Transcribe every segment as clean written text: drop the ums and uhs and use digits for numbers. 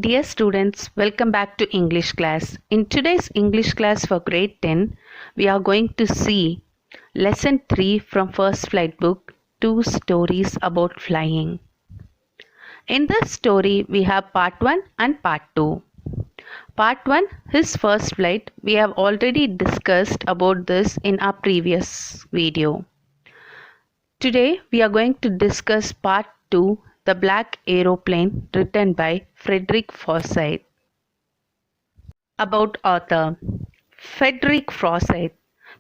Dear students, welcome back to English class. In today's English class for grade 10, we are going to see lesson 3 from First Flight book, Two Stories About Flying. In this story, we have part 1 and part 2. Part 1, his first flight, we have already discussed about this in our previous video. Today, we are going to discuss part 2, The Black Aeroplane, written by Frederick Forsyth. About author Frederick Forsyth.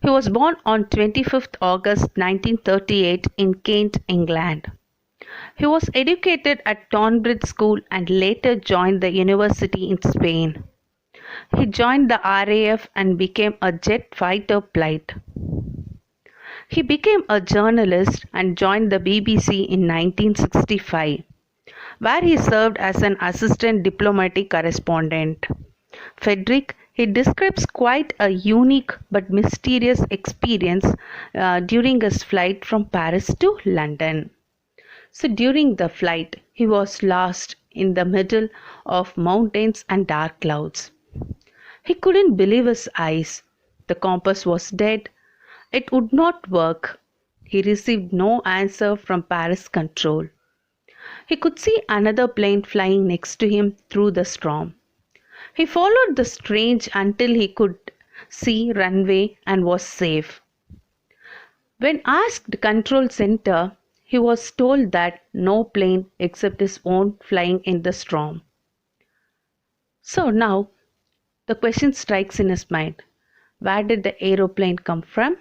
He was born on 25th August 1938 in Kent, England. He was educated at Tonbridge School and later joined the university in Spain. He joined the RAF and became a jet fighter pilot. He became a journalist and joined the BBC in 1965, where he served as an assistant diplomatic correspondent. Frederick, he describes quite a unique but mysterious experience during his flight from Paris to London. So during the flight, he was lost in the middle of mountains and dark clouds. He couldn't believe his eyes. The compass was dead. It would not work. He received no answer from Paris control. He could see another plane flying next to him through the storm. He followed the strange until he could see runway and was safe. When asked control center, he was told that no plane except his own flying in the storm. So now the question strikes in his mind. Where did the aeroplane come from?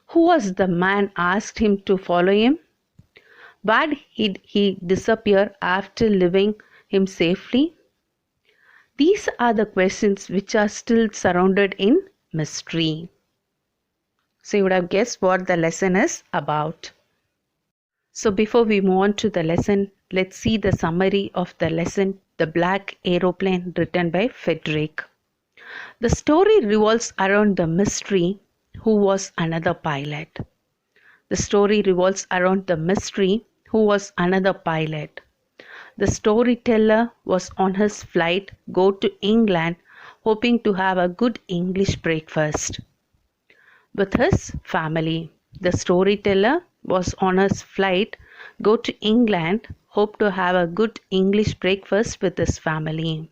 Who was the man asked him to follow him? Where did he disappear after leaving him safely? These are the questions which are still surrounded in mystery. So you would have guessed what the lesson is about. So before we move on to the lesson, let's see the summary of the lesson, The Black Aeroplane, written by Frederick. The story revolves around the mystery, who was another pilot. The story revolves around the mystery, who was another pilot. The storyteller was on his flight go to England, hoping to have a good English breakfast with his family. The storyteller was on his flight go to England, hoped to have a good English breakfast with his family.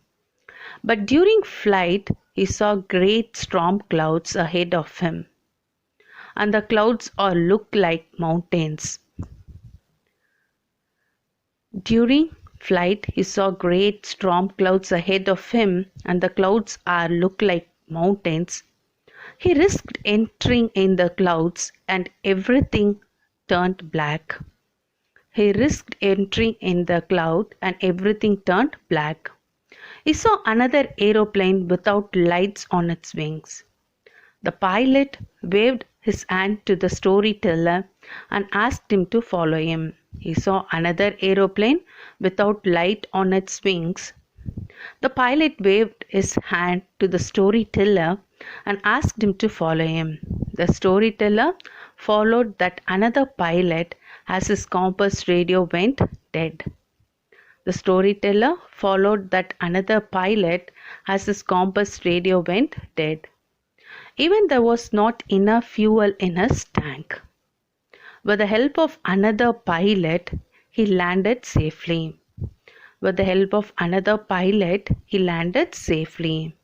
But during flight, he saw great storm clouds ahead of him, and the clouds all looked like mountains. During flight, he saw great storm clouds ahead of him, and the clouds looked like mountains. He risked entering in the clouds, and everything turned black. He risked entering in the cloud, and everything turned black. He saw another aeroplane without lights on its wings. The pilot waved his hand to the storyteller and asked him to follow him. He saw another aeroplane without light on its wings. The pilot waved his hand to the storyteller and asked him to follow him. The storyteller followed that another pilot as his compass radio went dead. The storyteller followed that another pilot as his compass radio went dead. Even there was not enough fuel in his tank. With the help of another pilot, he landed safely. With the help of another pilot, he landed safely.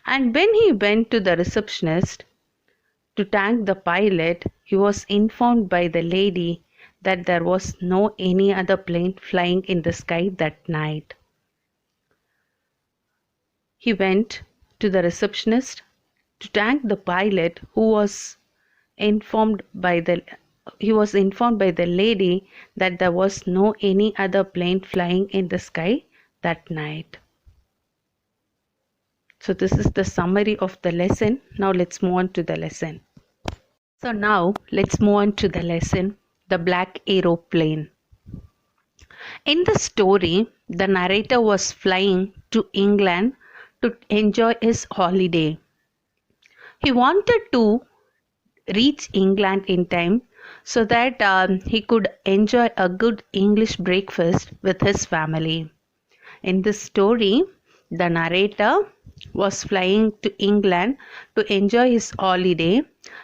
And when he went to the receptionist to thank the pilot, he was informed by the lady that there was no any other plane flying in the sky that night. He went to the receptionist to thank the pilot who was informed by the lady that there was no any other plane flying in the sky that night. So this is the summary of the lesson. Now let's move on to the lesson. So now let's move on to the lesson, The Black Aeroplane. In the story, the narrator was flying to England to enjoy his holiday. He wanted to reach England in time so that he could enjoy a good English breakfast with his family. In this story, the narrator was flying to England to enjoy his holiday.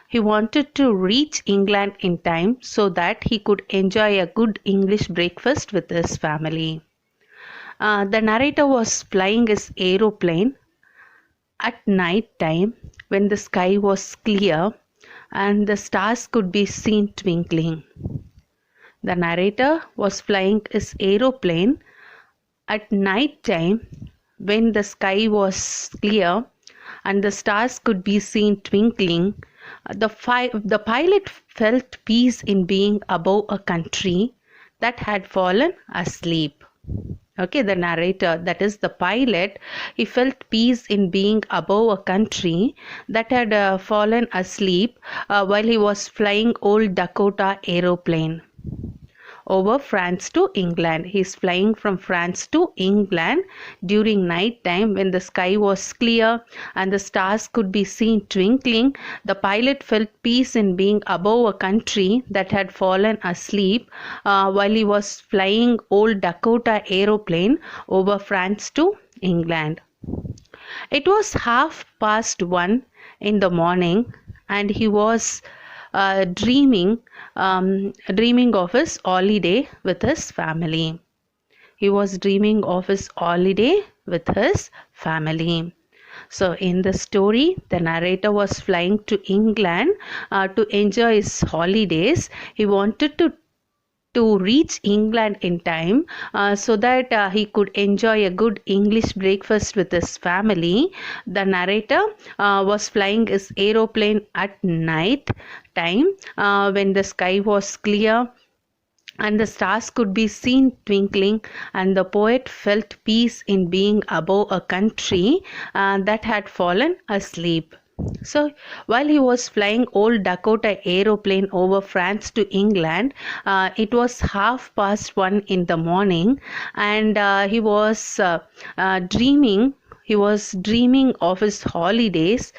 He wanted to reach England in time so that he could enjoy a good English breakfast with his family. The narrator was flying his aeroplane at night time when the sky was clear and the stars could be seen twinkling. The narrator was flying his aeroplane at night time when the sky was clear and the stars could be seen twinkling. The pilot felt peace in being above a country that had fallen asleep. Okay, the narrator, that is the pilot, he felt peace in being above a country that had fallen asleep while he was flying old Dakota aeroplane over France to England. He is flying from France to England during night time when the sky was clear and the stars could be seen twinkling. The pilot felt peace in being above a country that had fallen asleep while he was flying old Dakota aeroplane over France to England. It was 1:30 in the morning and he was dreaming of his holiday with his family. He was dreaming of his holiday with his family. So in the story, the narrator was flying to England to enjoy his holidays. He wanted to reach England in time so that he could enjoy a good English breakfast with his family. The narrator was flying his aeroplane at night time when the sky was clear and the stars could be seen twinkling, and the poet felt peace in being above a country that had fallen asleep. So while he was flying old Dakota aeroplane over France to England, it was 1:30 in the morning and he was dreaming. He was dreaming of his holidays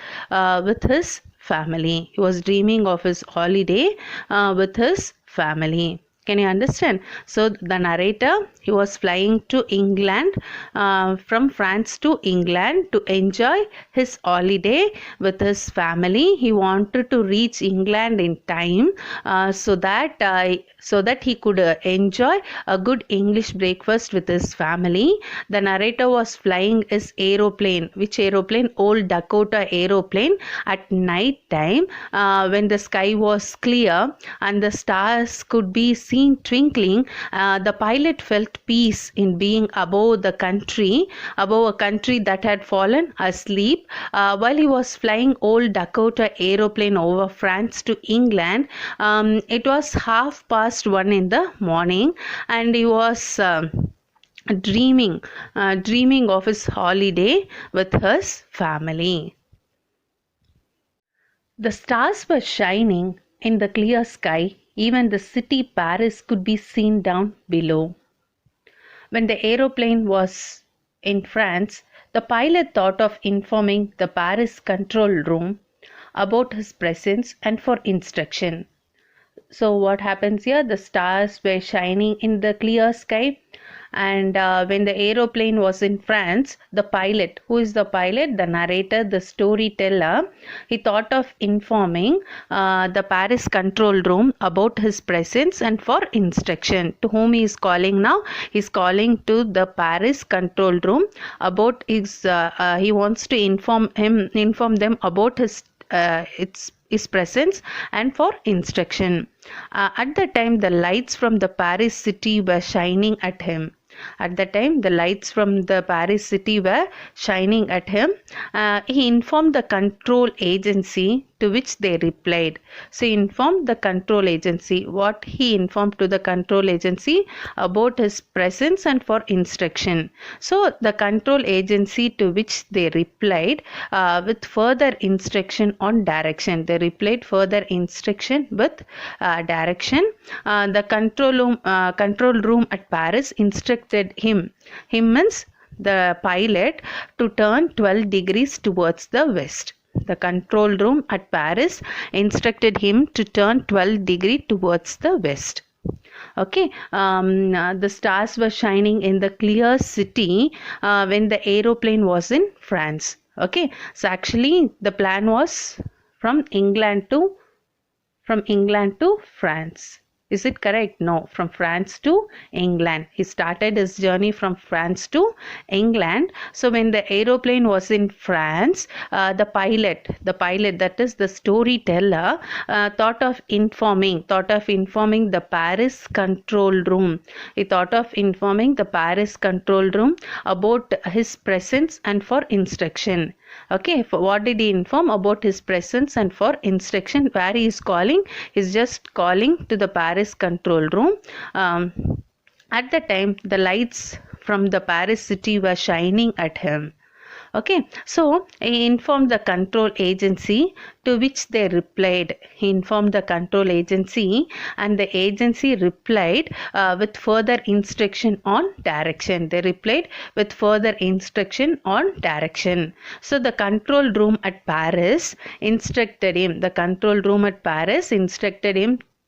with his family. He was dreaming of his holiday with his family. Can you understand? So the narrator, he was flying to England from France to England to enjoy his holiday with his family. He wanted to reach England in time so that he could enjoy a good English breakfast with his family. The narrator was flying his aeroplane. Which aeroplane? Old Dakota aeroplane at night time when the sky was clear and the stars could be seen twinkling. The pilot felt peace in being above a country that had fallen asleep while he was flying old Dakota aeroplane over France to England. It was 1:30 in the morning and he was dreaming of his holiday with his family. The stars were shining in the clear sky. Even the city Paris could be seen down below. When the aeroplane was in France, the pilot thought of informing the Paris control room about his presence and for instruction. So what happens here? The stars were shining in the clear sky, and when the aeroplane was in France, the pilot, who is the pilot? The narrator, the storyteller, he thought of informing the Paris control room about his presence and for instruction. To whom he is calling now? He is calling to the Paris control room about his he wants to inform them about his presence and for instruction. At the time, the lights from the Paris city were shining at him. At the time, the lights from the Paris city were shining at him. He informed the control agency, to which they replied. So he informed the control agency. What he informed to the control agency? About his presence and for instruction. So the control agency, to which they replied with further instruction on direction. They replied further instruction with direction. The control room at Paris instructed him means the pilot, to turn 12 degrees towards the west. The control room at Paris instructed him to turn 12 degrees towards the west. Okay, the stars were shining in the clear city when the aeroplane was in France. Okay, so actually the plan was from England to France. Is it correct? No, from France to England. He started his journey from France to England. So when the aeroplane was in France, the pilot, that is the storyteller, thought of informing the Paris control room. He thought of informing the Paris control room about his presence and for instruction. Okay, for what did he inform? About his presence and for instruction. Where he is calling? He's just calling to the Paris control room. At the time, the lights from the Paris city were shining at him. Okay, so he informed the control agency, to which they replied. He informed the control agency, and the agency replied with further instruction on direction. They replied with further instruction on direction. So the control room at Paris instructed him.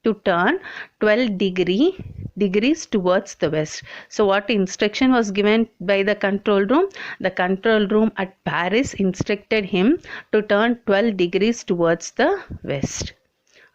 To turn 12 degrees towards the west. So what instruction was given by the control room? The control room at Paris instructed him to turn 12 degrees towards the west.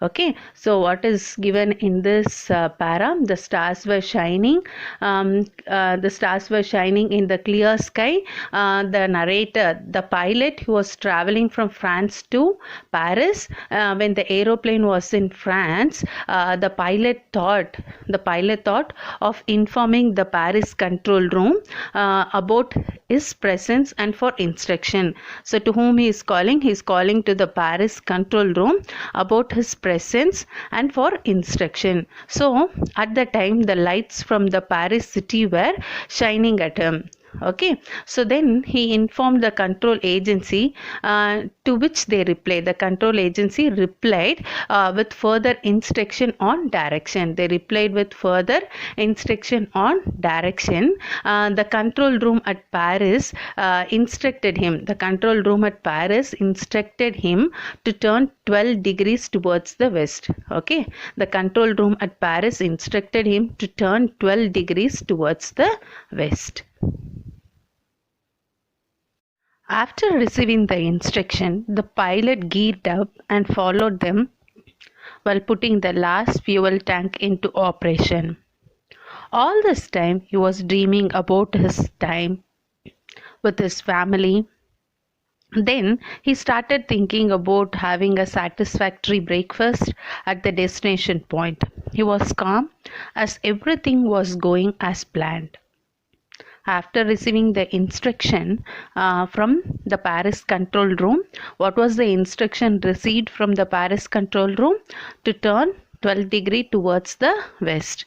Okay, so what is given in this para? The stars were shining. The stars were shining in the clear sky. The narrator, the pilot who was traveling from France to Paris, when the aeroplane was in France, the pilot thought of informing the Paris control room about his presence and for instruction. So to whom he is calling? He is calling to the Paris control room about his presence and for instruction. So at the time, the lights from the Paris city were shining at him. Okay, so then he informed the control agency, to which they replied. The control agency replied with further instruction on direction. They replied with further instruction on direction. The control room at Paris instructed him. The control room at Paris instructed him to turn 12 degrees towards the west. Okay, the control room at Paris instructed him to turn 12 degrees towards the west. After receiving the instruction, the pilot geared up and followed them while putting the last fuel tank into operation. All this time, he was dreaming about his time with his family. Then he started thinking about having a satisfactory breakfast at the destination point. He was calm as everything was going as planned. After receiving the instruction from the Paris control room, what was the instruction received from the Paris control room? To turn 12 degrees towards the west.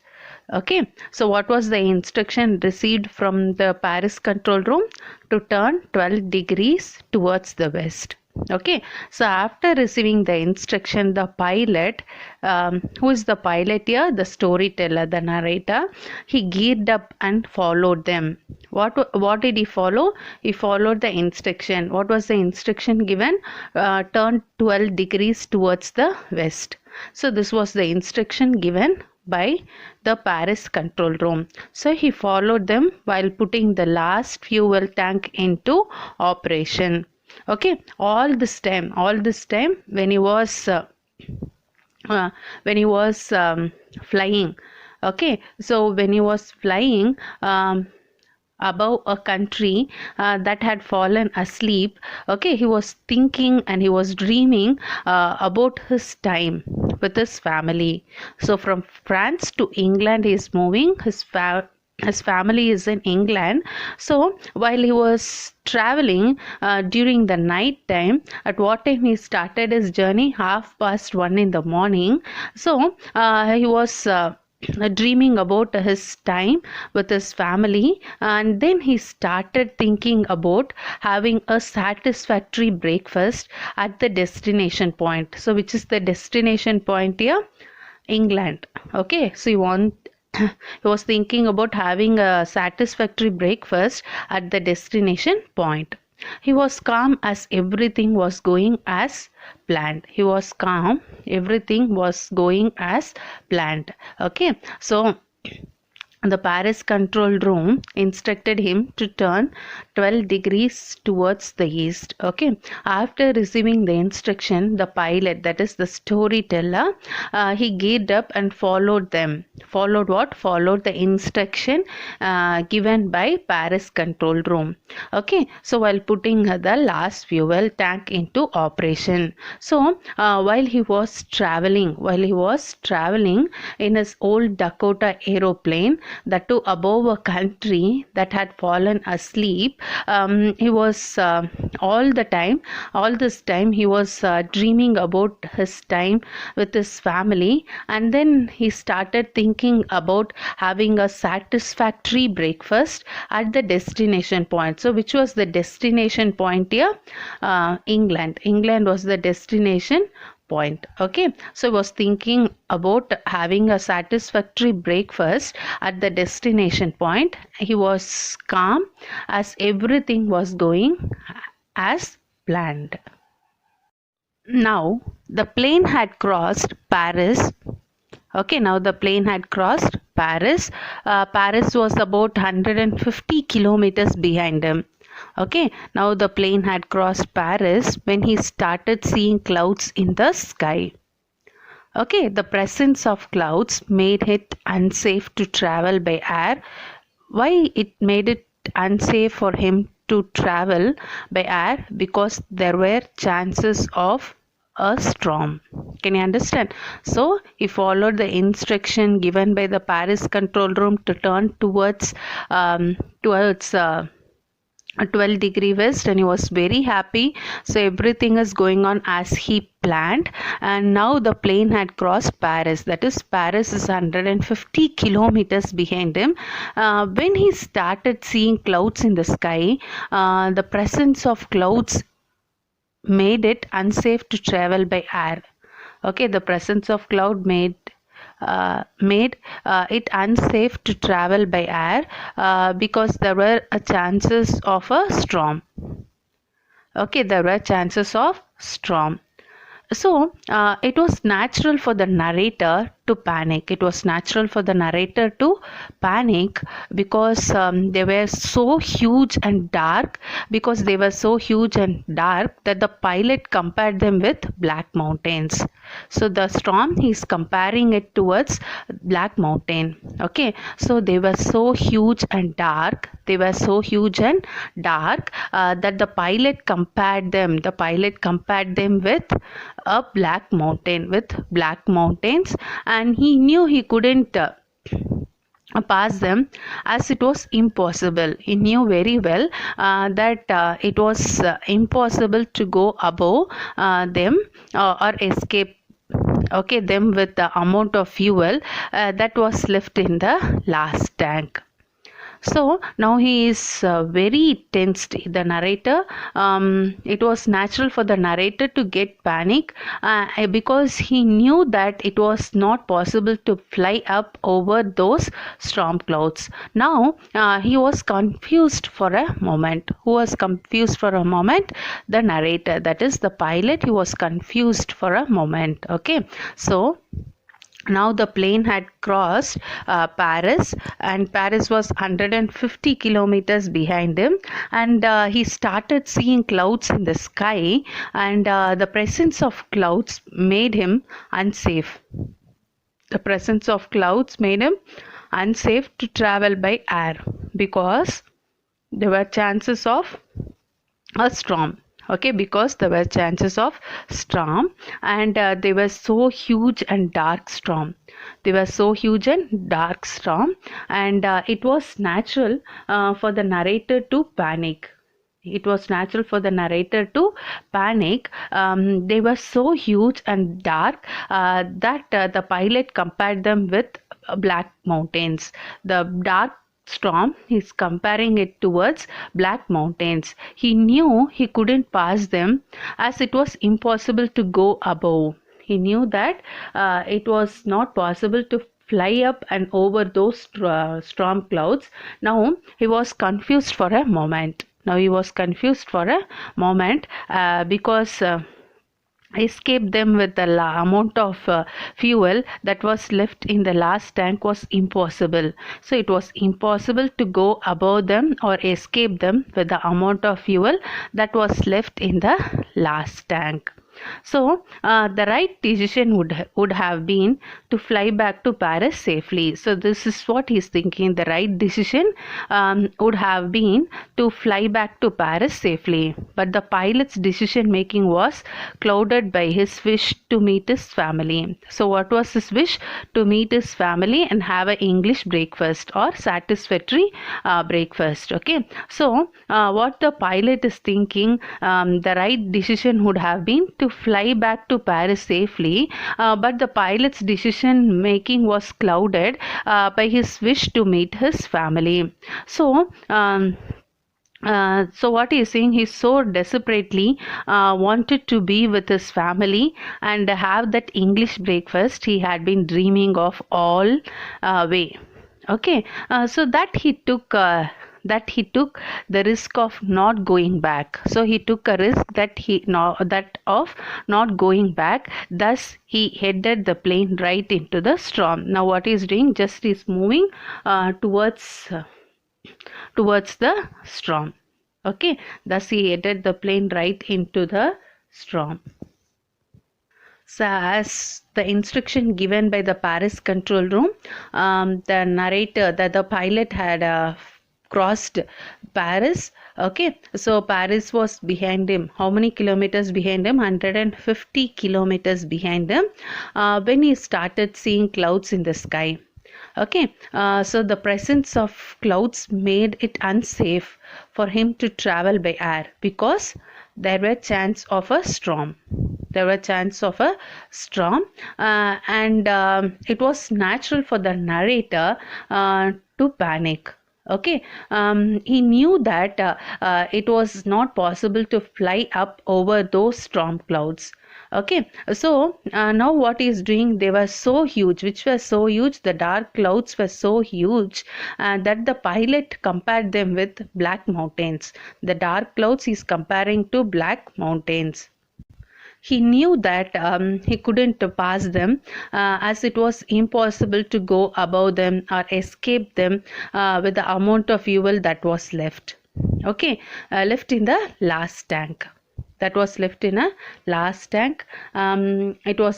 Okay, so what was the instruction received from the Paris control room? To turn 12 degrees towards the west. Okay, so after receiving the instruction, the pilot, who is the pilot here? The storyteller, the narrator, he geared up and followed them. What did he follow? He followed the instruction. What was the instruction given? Turn 12 degrees towards the west. So this was the instruction given by the Paris control room. So he followed them while putting the last fuel tank into operation. Okay, all this time when he was flying. Okay, so when he was flying above a country that had fallen asleep, okay, he was thinking and he was dreaming about his time with his family. So from France to England he is moving. His family is in England. So while he was traveling during the night time, at what time he started his journey? 1:30 in the morning. So he was dreaming about his time with his family, and then he started thinking about having a satisfactory breakfast at the destination point. So which is the destination point here? England. Okay, so he was thinking about having a satisfactory breakfast at the destination point. He was calm as everything was going as planned. He was calm, everything was going as planned. Okay, so the Paris control room instructed him to turn 12 degrees towards the east. Okay. After receiving the instruction, the pilot, that is the storyteller, he geared up and followed them. Followed what? Followed the instruction given by Paris control room. Okay. So while putting the last fuel tank into operation. So while he was traveling in his old Dakota aeroplane, that too above a country that had fallen asleep, he was all this time he was dreaming about his time with his family, and then he started thinking about having a satisfactory breakfast at the destination point. So which was the destination point here? England was the destination point. Okay, so I was thinking about having a satisfactory breakfast at the destination point. He was calm as everything was going as planned. Now the plane had crossed Paris. Okay, now the plane had crossed Paris. Paris was about 150 kilometers behind him. Okay, now the plane had crossed Paris when he started seeing clouds in the sky. Okay, the presence of clouds made it unsafe to travel by air. Why it made it unsafe for him to travel by air? Because there were chances of a storm. Can you understand? So he followed the instruction given by the Paris control room to turn towards 12 degree west, and he was very happy. So everything is going on as he planned, and now the plane had crossed Paris. That is, Paris is 150 kilometers behind him. When he started seeing clouds in the sky, the presence of clouds made it unsafe to travel by air. Okay, the presence of cloud made it unsafe to travel by air because there were chances of a storm. Okay, there were chances of storm. So it was natural for the narrator to panic. It was natural for the narrator to panic because they were so huge and dark. Because they were so huge and dark that the pilot compared them with Black Mountains. So the storm, he's comparing it towards Black Mountain. Okay, so they were so huge and dark. They were so huge and dark that the pilot compared them. The pilot compared them with a black mountain, with black mountains, and he knew he couldn't pass them, as it was impossible. He knew very well that it was impossible to go above them or escape them with the amount of fuel that was left in the last tank. So now he is very tensed. The narrator, it was natural for the narrator to get panic because he knew that it was not possible to fly up over those storm clouds. Now he was confused for a moment. Who was confused for a moment? The narrator, that is the pilot. He was confused for a moment. Okay, so now the plane had crossed Paris, and Paris was 150 kilometers behind him, and he started seeing clouds in the sky, and the presence of clouds made him unsafe. The presence of clouds made him unsafe to travel by air because there were chances of a storm. Okay, because there were chances of storm, and they were so huge and dark storm. They were so huge and dark storm, and it was natural for the narrator to panic. It was natural for the narrator to panic. They were so huge and dark that the pilot compared them with black mountains. The dark storm, he's comparing it towards black mountains. He knew he couldn't pass them as it was impossible to go above. He knew that it was not possible to fly up and over those storm clouds. Now he was confused for a moment. Now he was confused for a moment because escape them with the amount of fuel that was left in the last tank was impossible. So it was impossible to go above them or escape them with the amount of fuel that was left in the last tank. So the right decision would have been to fly back to Paris safely. So this is what he's thinking. The right decision would have been to fly back to Paris safely. But the pilot's decision making was clouded by his wish to meet his family. So what was his wish? To meet his family and have an English breakfast or satisfactory breakfast. Okay. So what the pilot is thinking, the right decision would have been to fly back to Paris safely, but the pilot's decision making was clouded by his wish to meet his family. So what he is saying, he so desperately wanted to be with his family and have that English breakfast he had been dreaming of all way. Okay, so that he took the risk of not going back. So he took a risk that of not going back. Thus he headed the plane right into the storm. Now what he is doing? Just is moving towards the storm. Okay, thus he headed the plane right into the storm. So as the instruction given by the Paris control room, the narrator, that the pilot had crossed Paris. Okay, so Paris was behind him. How many kilometers behind him? 150 kilometers behind him when he started seeing clouds in the sky. Okay, so the presence of clouds made it unsafe for him to travel by air because there were chance of a storm. And it was natural for the narrator to panic. Okay, he knew that it was not possible to fly up over those storm clouds. Okay, so now what he is doing, they were so huge, the dark clouds were so huge that the pilot compared them with black mountains. The dark clouds is comparing to black mountains. He knew that he couldn't pass them as it was impossible to go above them or escape them with the amount of fuel that was left. Okay, left in the last tank. It was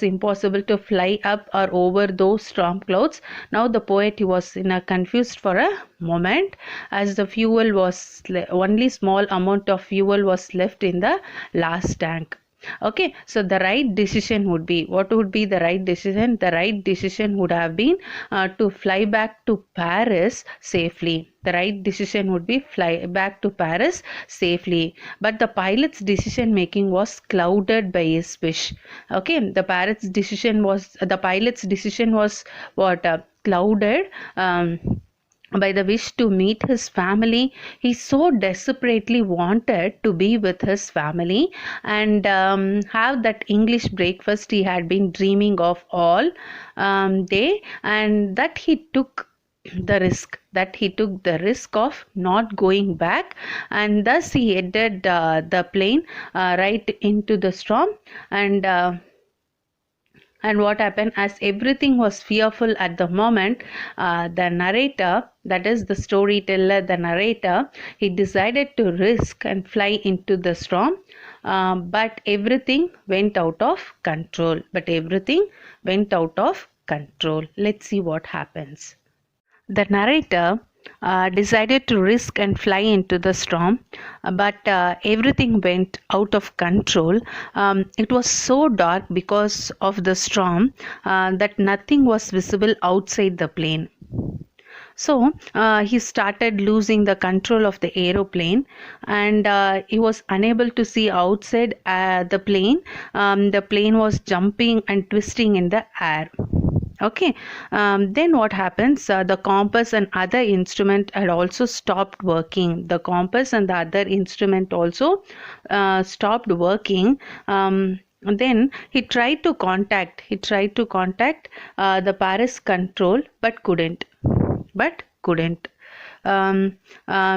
impossible to fly up or over those storm clouds. Now the poet, he was confused for a moment as the fuel was only small amount of fuel was left in the last tank. Okay, so the right decision would be, what would be the right decision? The right decision would have been to fly back to Paris safely. The right decision would be fly back to Paris safely. But the pilot's decision making was clouded by his wish. Okay, the pilot's decision was what? Clouded by the wish to meet his family. He so desperately wanted to be with his family and have that English breakfast he had been dreaming of all day, and that he took the risk of not going back, and thus he headed the plane right into the storm. And what happened, as everything was fearful at the moment, the narrator, that is the storyteller, the narrator, he decided to risk and fly into the storm. But everything went out of control. Let's see what happens. The narrator decided to risk and fly into the storm, but everything went out of control. It was so dark because of the storm that nothing was visible outside the plane. So he started losing the control of the aeroplane, and he was unable to see outside the plane. The plane was jumping and twisting in the air. Okay, then what happens? The compass and other instrument had also stopped working. The compass and the other instrument also stopped working. Then he tried to contact the Paris control, but couldn't.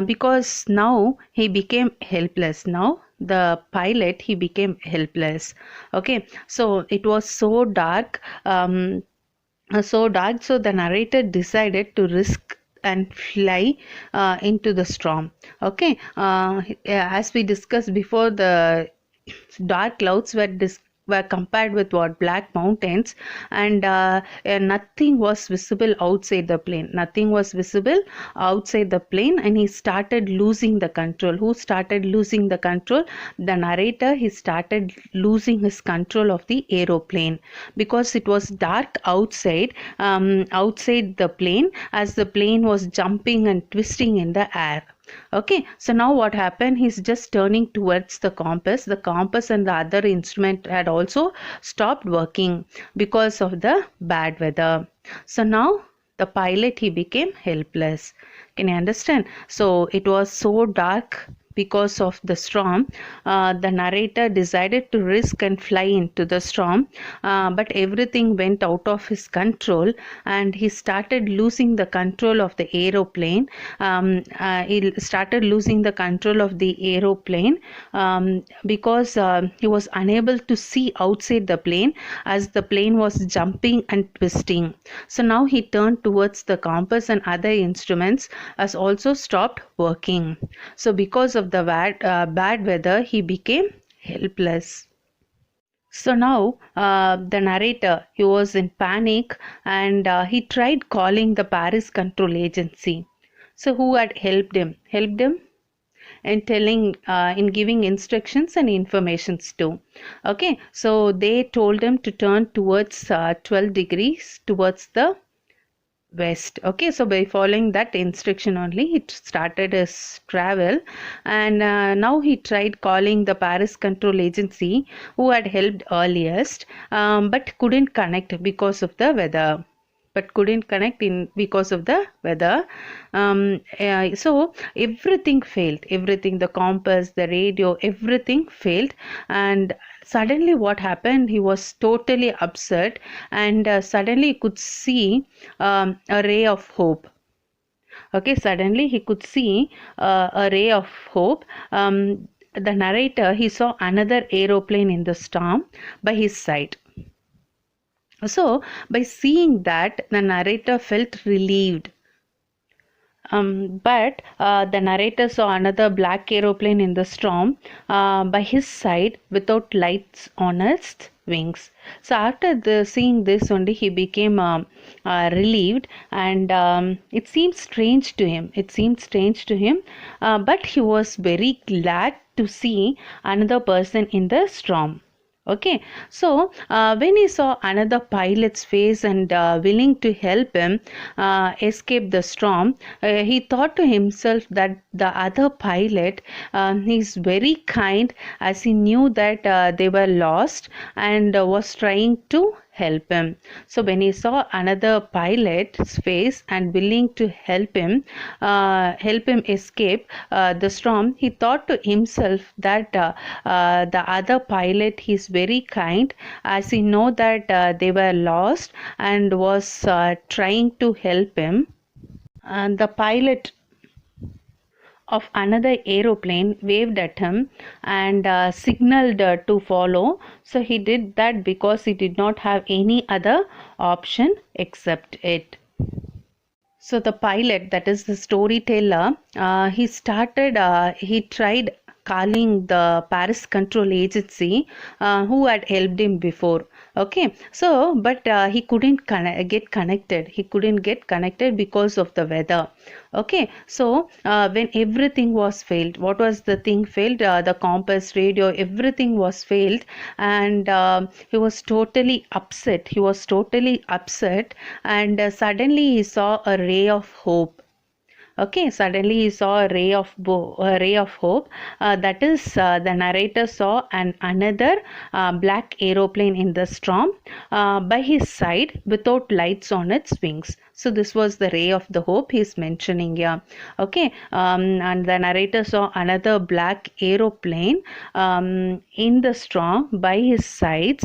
because now he became helpless. Now the pilot, he became helpless. Okay, so it was so dark, so the narrator decided to risk and fly into the storm. Okay, as we discussed before, the dark clouds were compared with what, black mountains, and nothing was visible outside the plane. Nothing was visible outside the plane, and he started losing the control. Who started losing the control? The narrator. He started losing his control of the aeroplane because it was dark outside, outside the plane, as the plane was jumping and twisting in the air. Okay, so now what happened? He's just turning towards the compass. The compass and the other instrument had also stopped working because of the bad weather. So now the pilot, he became helpless. Can you understand? So it was so dark because of the storm. The narrator decided to risk and fly into the storm, but everything went out of his control, and he started losing the control of the aeroplane. He started losing the control of the aeroplane because he was unable to see outside the plane as the plane was jumping and twisting. So now he turned towards the compass, and other instruments has also stopped working. So because of the bad weather, he became helpless. So now the narrator, he was in panic, and he tried calling the Paris Control Agency. So who had helped him? Helped him in telling, in giving instructions and informations too. Okay, so they told him to turn towards 12 degrees towards the west. Okay, so by following that instruction only, he started his travel, and now he tried calling the Paris Control Agency, who had helped earliest, but couldn't connect because of the weather. Because of the weather. So everything failed. Everything, the compass, the radio, everything failed. And suddenly what happened? He was totally upset, and suddenly he could see a ray of hope. Okay, suddenly he could see a ray of hope. The narrator, he saw another aeroplane in the storm by his side. So, by seeing that, the narrator felt relieved. But the narrator saw another black aeroplane in the storm by his side without lights on its wings. So after seeing this only, he became relieved, and it seemed strange to him. But he was very glad to see another person in the storm. Okay, so when he saw another pilot's face and willing to help him escape the storm, he thought to himself that the other pilot is very kind, as he knew that they were lost, and was trying to help him. So when he saw another pilot's face and willing to help him escape the storm, he thought to himself that the other pilot is very kind, as he know that they were lost, and was trying to help him. And the pilot of another aeroplane waved at him and signaled to follow. So he did that because he did not have any other option except it. So the pilot, that is the storyteller, he tried calling the Paris Control Agency, who had helped him before. Okay, so but he couldn't get connected. He couldn't get connected because of the weather. Okay, so when everything was failed, what was the thing failed? The compass, radio, everything was failed, and he was totally upset. And suddenly he saw a ray of hope. Okay, suddenly he saw a ray of hope. That is, the narrator saw another black aeroplane in the storm by his side without lights on its wings. So this was the ray of the hope he's mentioning here. Okay, and the narrator saw another black aeroplane in the storm by his sides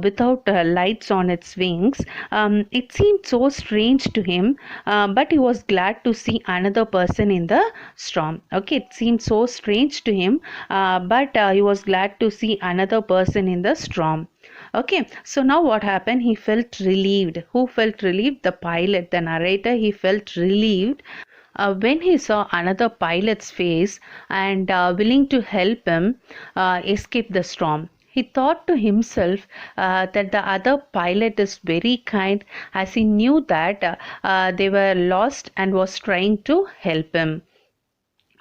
without lights on its wings. It seemed so strange to him, but he was glad to see another person in the storm. Okay, it seemed so strange to him, but he was glad to see another person in the storm. Okay, so now what happened? He felt relieved. Who felt relieved? The pilot, the narrator. He felt relieved when he saw another pilot's face and willing to help him escape the storm. He thought to himself that the other pilot is very kind, as he knew that they were lost and was trying to help him.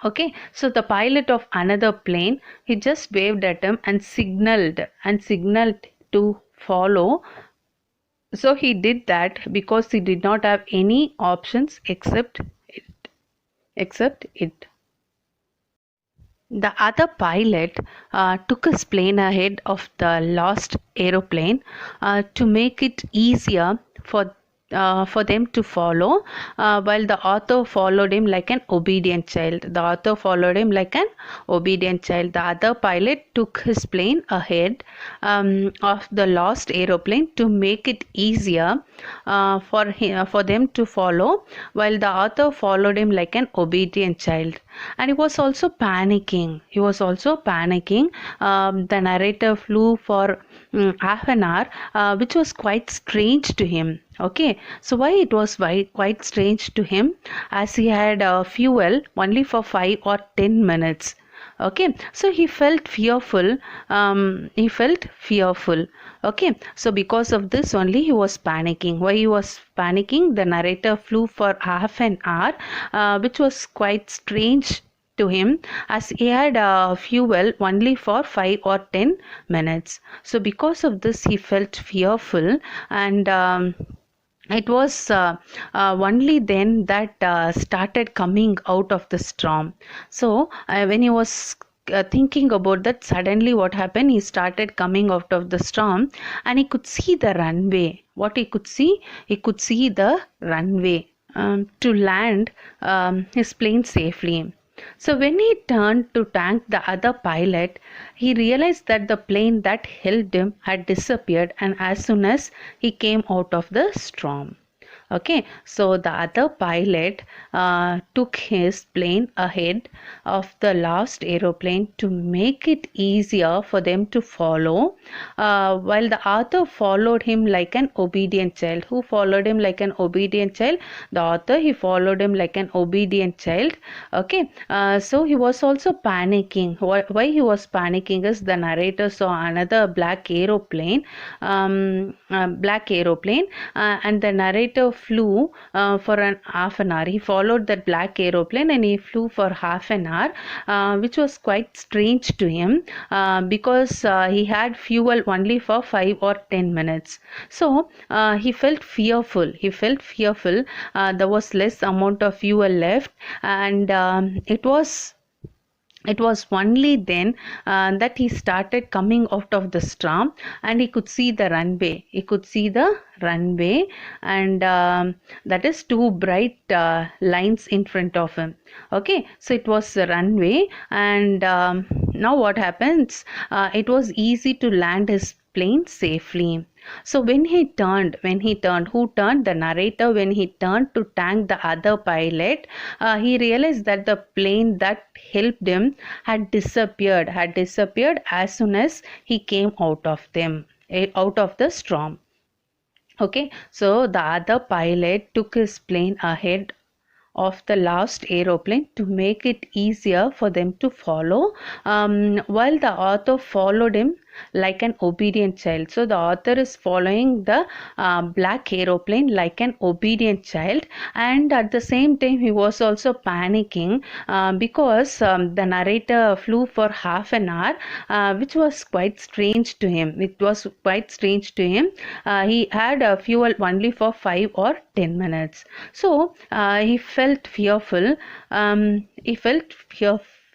Okay, so the pilot of another plane, he just waved at him and signaled to follow. So he did that because he did not have any options except it. The other pilot took his plane ahead of the lost aeroplane to make it easier for them to follow, while the author followed him like an obedient child. The author followed him like an obedient child. The other pilot took his plane ahead of the lost aeroplane to make it easier for them to follow, while the author followed him like an obedient child. And he was also panicking. The narrator flew for half an hour, which was quite strange to him. Okay, so why it was quite strange to him? As he had fuel only for 5 or 10 minutes. Okay, so he felt fearful. Okay, so because of this only he was panicking. Why he was panicking? The narrator flew for half an hour, which was quite strange to him, as he had fuel only for 5 or 10 minutes. So because of this he felt fearful, and it was only then that started coming out of the storm. So when he was thinking about that, suddenly what happened? He started coming out of the storm, and he could see the runway. What he could see? He could see the runway to land his plane safely. So when he turned to thank the other pilot, he realized that the plane that held him had disappeared, and as soon as he came out of the storm. Okay, so the other pilot took his plane ahead of the lost aeroplane to make it easier for them to follow, while the author followed him like an obedient child. Who followed him like an obedient child? The author. He followed him like an obedient child. Okay, so he was also panicking. Why he was panicking is the narrator saw another black aeroplane, and the narrator flew for half an hour. He followed that black aeroplane and he flew for half an hour, which was quite strange to him because he had fuel only for 5 or 10 minutes. So he felt fearful. There was less amount of fuel left, and it was only then that he started coming out of the storm, and he could see the runway. And that is two bright lines in front of him. Okay, so it was the runway, and now what happens? It was easy to land his plane safely. So when he turned, who turned? The narrator. When he turned to thank the other pilot, he realized that the plane that helped him had disappeared as soon as he came out of the storm. Okay, so the other pilot took his plane ahead of the lost aeroplane to make it easier for them to follow, while the author followed him like an obedient child. So the author is following the black aeroplane like an obedient child, and at the same time he was also panicking because the narrator flew for half an hour, which was quite strange to him. He had fuel only for 5 or 10 minutes. So he felt fearful.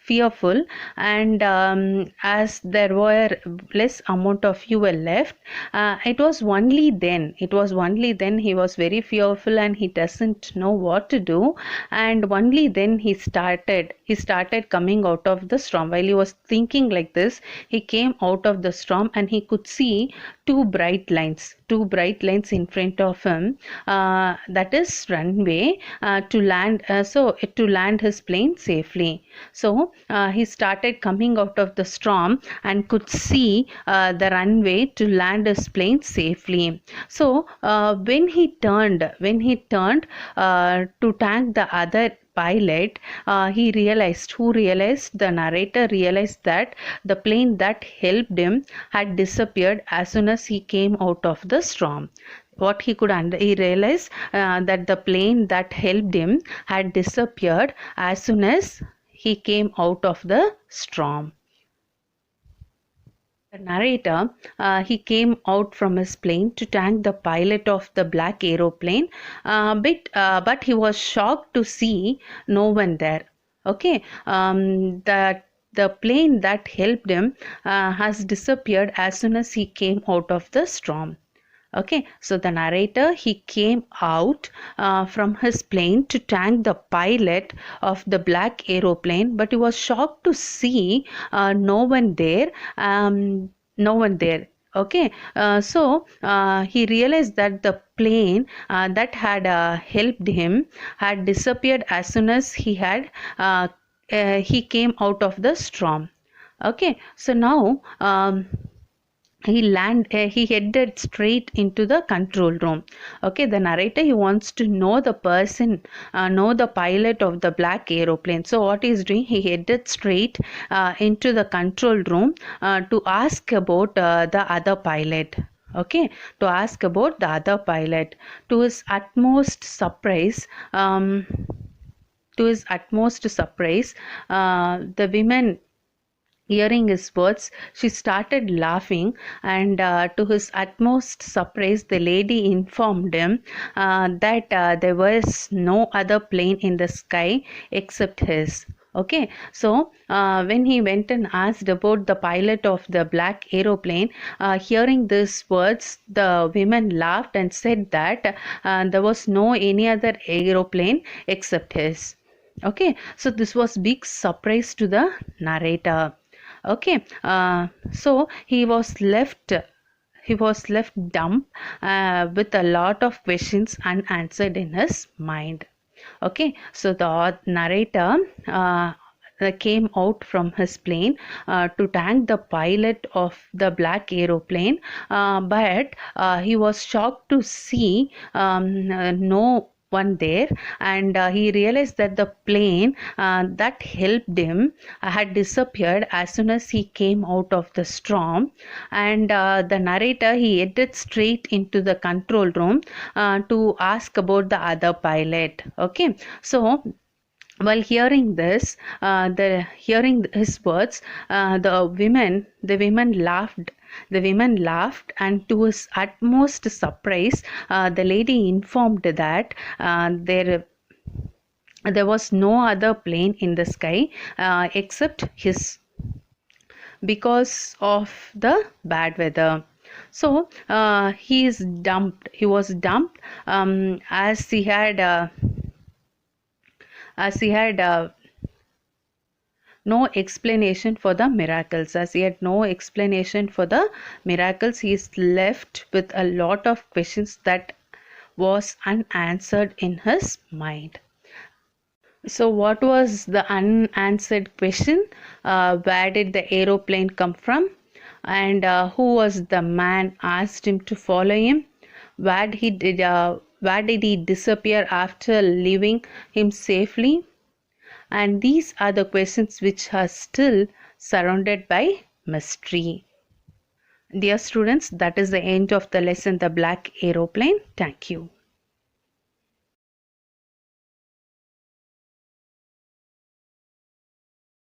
fearful, and as there were less amount of fuel left, it was only then he was very fearful and he doesn't know what to do. And only then he started coming out of the storm. While he was thinking like this, he came out of the storm and he could see two bright lines in front of him, that is runway, to land his plane safely. So he started coming out of the storm and could see the runway to land his plane safely. So when he turned to thank the other pilot, the narrator realized that the plane that helped him had disappeared as soon as he came out of the storm. He realized that the plane that helped him had disappeared as soon as he came out of the storm. The narrator, he came out from his plane to thank the pilot of the black aeroplane, but he was shocked to see no one there. Okay, the plane that helped him has disappeared as soon as he came out of the storm. Okay, so the narrator, he came out from his plane to thank the pilot of the black aeroplane, but he was shocked to see no one there. No one there. Okay, so he realized that the plane that had helped him had disappeared as soon as he came out of the storm. Okay, so now he headed straight into the control room. Okay, the narrator, he wants to know the pilot of the black aeroplane. So what he's doing, he headed straight into the control room to ask about the other pilot. Okay, to ask about the other pilot. To his utmost surprise, the women, hearing his words, she started laughing, and to his utmost surprise, the lady informed him that there was no other plane in the sky except his. Okay, so when he went and asked about the pilot of the black aeroplane, hearing these words, the women laughed and said that there was no any other aeroplane except his. Okay, so this was big surprise to the narrator. Okay, so he was left dumb with a lot of questions unanswered in his mind. Okay, so the narrator came out from his plane to thank the pilot of the black aeroplane, but he was shocked to see no one there, and he realized that the plane that helped him had disappeared as soon as he came out of the storm. And the narrator, he headed straight into the control room to ask about the other pilot. Okay, so while hearing his words, the women laughed. The women laughed, and to his utmost surprise, the lady informed that there was no other plane in the sky except his, because of the bad weather. So he was dumped, as he had no explanation for the miracles. As he had no explanation for the miracles, he is left with a lot of questions that was unanswered in his mind. So what was the unanswered question? Where did the aeroplane come from? And who was the man asked him to follow him? Where did he disappear after leaving him safely? And these are the questions which are still surrounded by mystery. Dear students, that is the end of the lesson, The Black Aeroplane. Thank you.